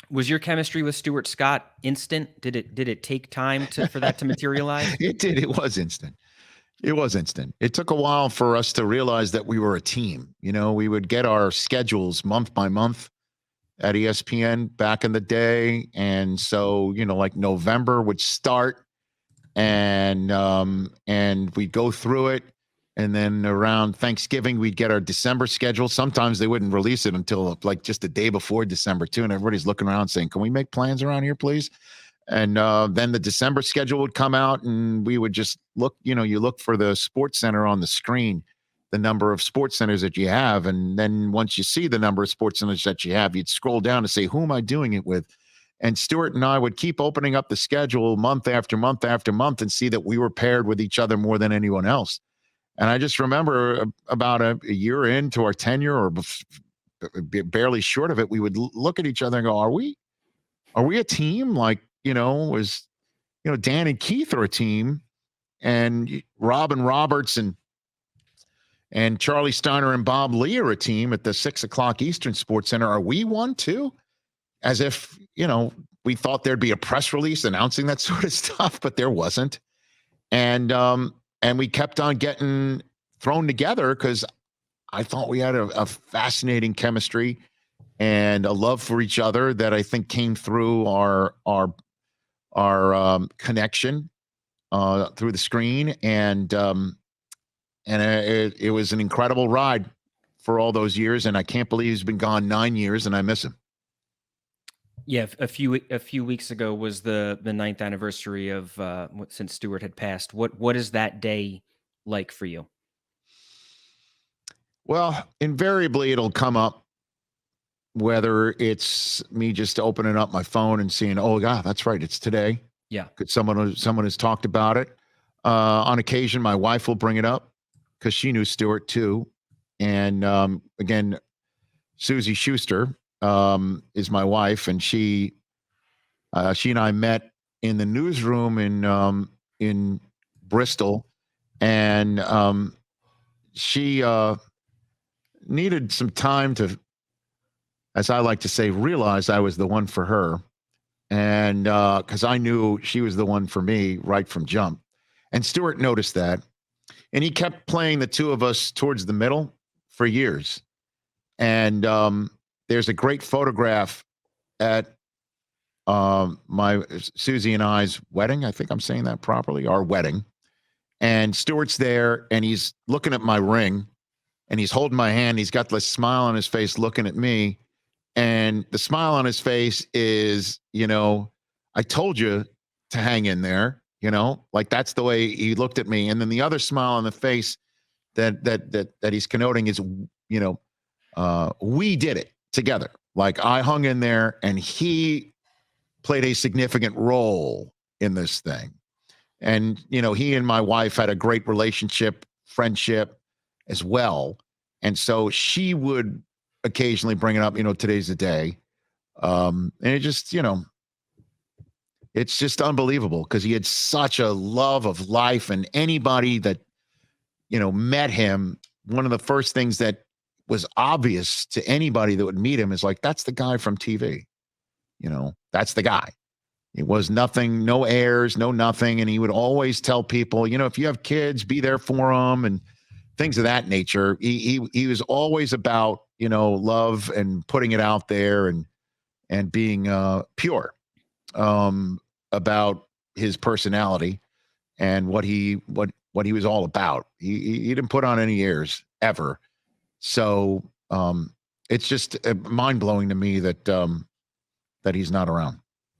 Was your chemistry with Stuart Scott instant? Did it take time for that to materialize? It did. It was instant. It was instant. It took a while for us to realize that we were a team. We would get our schedules month by month at ESPN back in the day. And so, like November would start and we'd go through it. And then around Thanksgiving, we'd get our December schedule. Sometimes they wouldn't release it until like just the day before December too. And everybody's looking around saying, "Can we make plans around here, please?" And then the December schedule would come out, and we would just look. You look for the Sports Center on the screen, the number of sports centers that you have, and then once you see the number of sports centers that you have, you'd scroll down to say, "Who am I doing it with?" And Stuart and I would keep opening up the schedule month after month after month and see that we were paired with each other more than anyone else. And I just remember about a year into our tenure, or barely short of it, we would look at each other and go, "Are we a team? Like, was Dan and Keith are a team, and Rob and Roberts and Charlie Steiner and Bob Lee are a team at the 6 o'clock Eastern Sports Center. Are we one too?" As if we thought there'd be a press release announcing that sort of stuff, but there wasn't. And we kept on getting thrown together because I thought we had a fascinating chemistry and a love for each other that I think came through our connection through the screen, and it was an incredible ride for all those years. And I can't believe he's been gone 9 years, and I miss him. Yeah, a few weeks ago was the 9th anniversary of since Stuart had passed. What is that day like for you? Well, invariably it'll come up, whether it's me just opening up my phone and seeing, "Oh God, that's right, it's today." Yeah. Could someone has talked about it. On occasion, my wife will bring it up because she knew Stuart too. And again, Susie Schuster is my wife, and she and I met in the newsroom in Bristol, and she needed some time to, as I like to say, realize I was the one for her, and because I knew she was the one for me right from jump. And Stuart noticed that, and he kept playing the two of us towards the middle for years. And there's a great photograph at my Susie and I's wedding. I think I'm saying that properly. Our wedding. And Stuart's there, and he's looking at my ring, and he's holding my hand. He's got this smile on his face looking at me. And the smile on his face is, "I told you to hang in there," like that's the way he looked at me. And then the other smile on the face that he's connoting is, we did it together. Like I hung in there, and he played a significant role in this thing. And, he and my wife had a great relationship, friendship as well. And so she would occasionally bring it up, today's the day. And it just, it's just unbelievable because he had such a love of life, and anybody that, met him, one of the first things that was obvious to anybody that would meet him is like, that's the guy from TV. That's the guy. It was nothing, no airs, no nothing. And he would always tell people, if you have kids, be there for them and things of that nature. He was always about, love and putting it out there and being pure about his personality and what he was all about. He didn't put on any airs ever. So it's just mind blowing to me that he's not around.